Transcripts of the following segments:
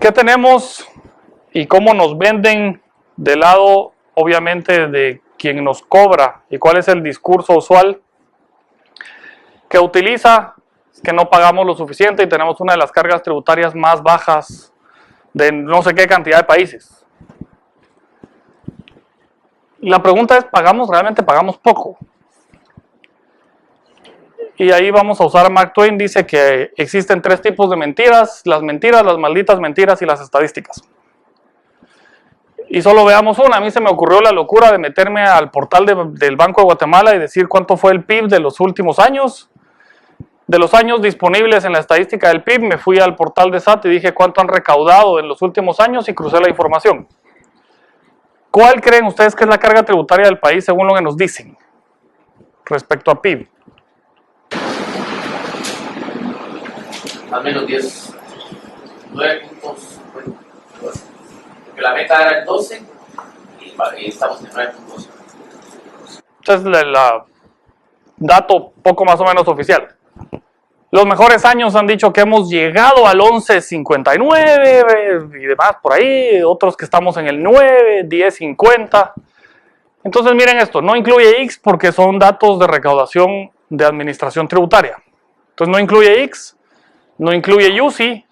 ¿Qué tenemos y cómo nos venden del lado, obviamente, de quien nos cobra? ¿Y cuál es el discurso usual que utiliza? Que no pagamos lo suficiente y tenemos una de las cargas tributarias más bajas de no sé qué cantidad de países. La pregunta es, ¿realmente pagamos poco? Y ahí vamos a usar a Mark Twain, dice que existen 3 tipos de mentiras, las malditas mentiras y las estadísticas. Y solo veamos una. A mí se me ocurrió la locura de meterme al portal del Banco de Guatemala y decir cuánto fue el PIB de los últimos años. De los años disponibles en la estadística del PIB, me fui al portal de SAT y dije cuánto han recaudado en los últimos años y crucé la información. ¿Cuál creen ustedes que es la carga tributaria del país según lo que nos dicen respecto a PIB? Al menos 10, 9 puntos, porque la meta era el 12 y estamos en 9 puntos. Entonces, el dato poco más o menos oficial. Los mejores años han dicho que hemos llegado al 11.59 y demás por ahí, otros que estamos en el 9, 10.50. Entonces miren esto, no incluye X porque son datos de recaudación de administración tributaria. Entonces no incluye X, no incluye UCI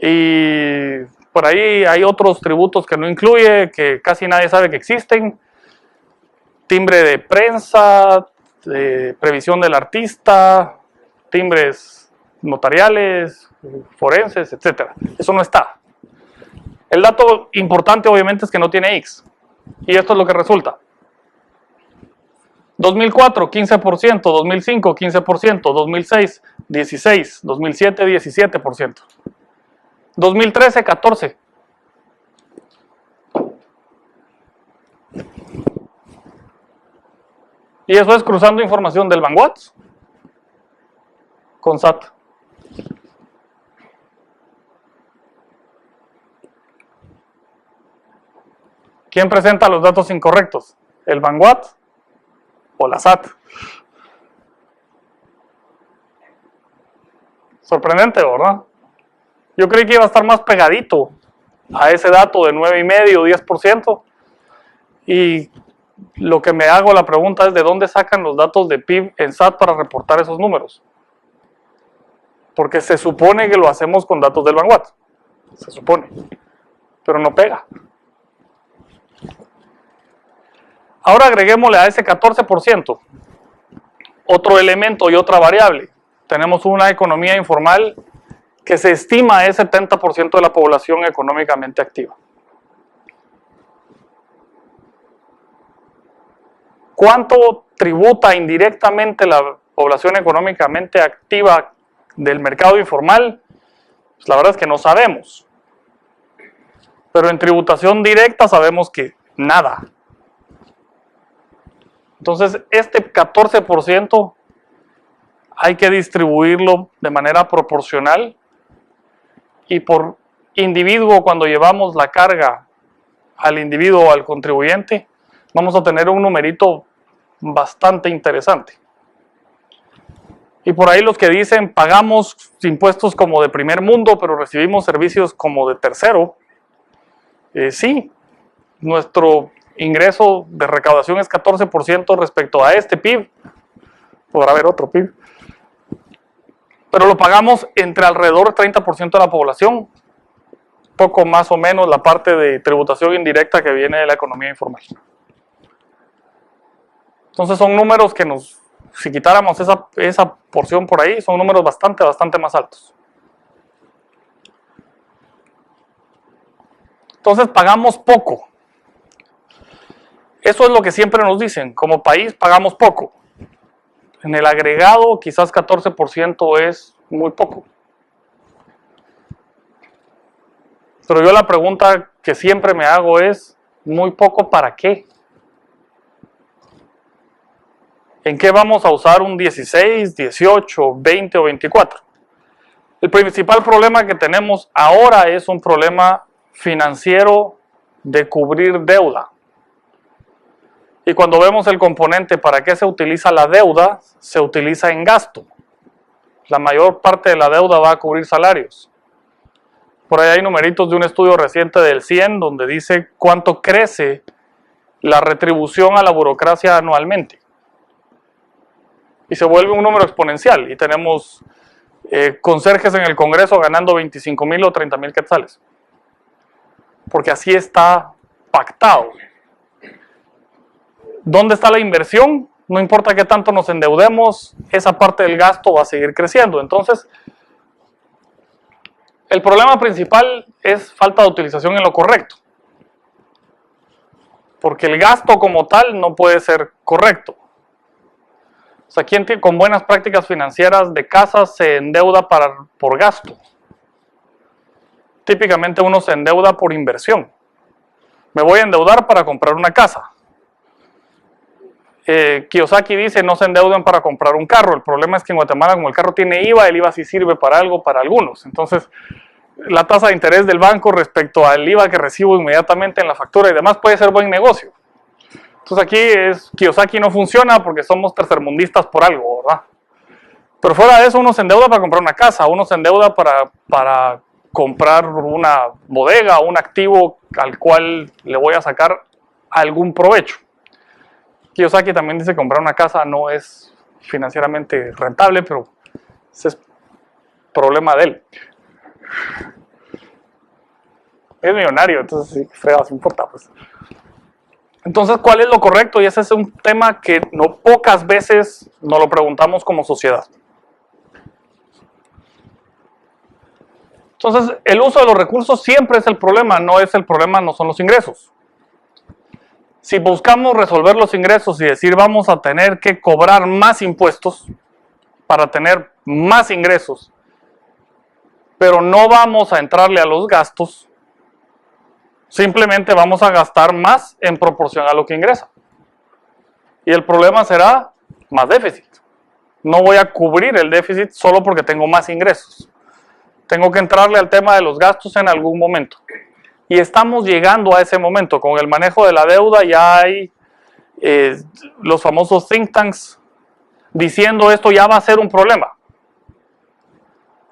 y por ahí hay otros tributos que no incluye, que casi nadie sabe que existen. Timbre de prensa, previsión del artista, timbres notariales, forenses, etc. Eso no está. El dato importante obviamente es que no tiene X. Y esto es lo que resulta. 2004, 15%, 2005, 15%, 2006, 16%, 2007, 17%. 2013, 14%. Y eso es cruzando información del Banguats con SAT. ¿Quién presenta los datos incorrectos? ¿El Banguat o la SAT? Sorprendente, ¿verdad? Yo creí que iba a estar más pegadito a ese dato de 9,5, 10%. Y lo que me hago la pregunta es de dónde sacan los datos de PIB en SAT para reportar esos números. Porque se supone que lo hacemos con datos del Banguat. Se supone. Pero no pega. Ahora agreguémosle a ese 14% otro elemento y otra variable. Tenemos una economía informal que se estima es 70% de la población económicamente activa. ¿Cuánto tributa indirectamente la población económicamente activa del mercado informal? Pues la verdad es que no sabemos. Pero en tributación directa sabemos que nada. Entonces, este 14% hay que distribuirlo de manera proporcional y por individuo, cuando llevamos la carga al individuo o al contribuyente, vamos a tener un numerito bastante interesante. Y por ahí los que dicen pagamos impuestos como de primer mundo, pero recibimos servicios como de tercero, sí, nuestro ingreso de recaudación es 14% respecto a este PIB, podrá haber otro PIB, pero lo pagamos entre alrededor del 30% de la población, poco más o menos la parte de tributación indirecta que viene de la economía informal. Entonces son números que si quitáramos esa porción por ahí, son números bastante más altos. Entonces pagamos poco. Eso es lo que siempre nos dicen, como país pagamos poco. En el agregado quizás 14% es muy poco. Pero yo la pregunta que siempre me hago es, ¿muy poco para qué? ¿En qué vamos a usar un 16, 18, 20 o 24? El principal problema que tenemos ahora es un problema financiero de cubrir deuda. Y cuando vemos el componente para qué se utiliza la deuda, se utiliza en gasto. La mayor parte de la deuda va a cubrir salarios. Por ahí hay numeritos de un estudio reciente del CIEN donde dice cuánto crece la retribución a la burocracia anualmente. Y se vuelve un número exponencial. Y tenemos conserjes en el Congreso ganando 25,000 o 30,000 quetzales. Porque así está pactado. ¿Dónde está la inversión? No importa qué tanto nos endeudemos, esa parte del gasto va a seguir creciendo. Entonces, el problema principal es falta de utilización en lo correcto. Porque el gasto como tal no puede ser correcto. O sea, quien con buenas prácticas financieras de casa se endeuda por gasto. Típicamente uno se endeuda por inversión. Me voy a endeudar para comprar una casa. Kiyosaki dice no se endeuden para comprar un carro. El problema es que en Guatemala, como el carro tiene IVA, el IVA sí sirve para algo para algunos. Entonces, la tasa de interés del banco respecto al IVA que recibo inmediatamente en la factura y demás puede ser buen negocio. Entonces aquí Kiyosaki no funciona porque somos tercermundistas por algo, ¿verdad? Pero fuera de eso uno se endeuda para comprar una casa, uno se endeuda para comprar una bodega o un activo al cual le voy a sacar algún provecho. Kiyosaki también dice que comprar una casa no es financieramente rentable, pero ese es problema de él. Es millonario, entonces sí, fregados importa, pues. Entonces, ¿cuál es lo correcto? Y ese es un tema que no pocas veces nos lo preguntamos como sociedad. Entonces, el uso de los recursos siempre es el problema, no son los ingresos. Si buscamos resolver los ingresos y decir vamos a tener que cobrar más impuestos para tener más ingresos, pero no vamos a entrarle a los gastos, simplemente vamos a gastar más en proporción a lo que ingresa. Y el problema será más déficit. No voy a cubrir el déficit solo porque tengo más ingresos. Tengo que entrarle al tema de los gastos en algún momento. Y estamos llegando a ese momento. Con el manejo de la deuda ya hay los famosos think tanks diciendo esto ya va a ser un problema.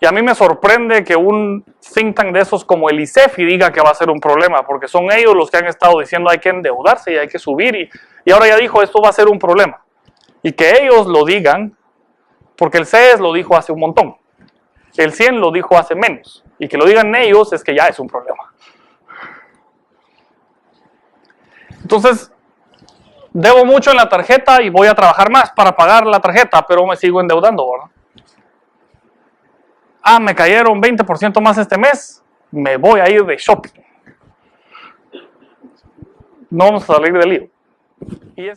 Y a mí me sorprende que un think tank de esos como el ICEFI diga que va a ser un problema, porque son ellos los que han estado diciendo hay que endeudarse y hay que subir, y ahora ya dijo esto va a ser un problema. Y que ellos lo digan, porque el CES lo dijo hace un montón, el CIEN lo dijo hace menos, y que lo digan ellos es que ya es un problema. Entonces, debo mucho en la tarjeta y voy a trabajar más para pagar la tarjeta, pero me sigo endeudando, ¿verdad? Me cayeron 20% más este mes, me voy a ir de shopping. No vamos a salir del lío. Y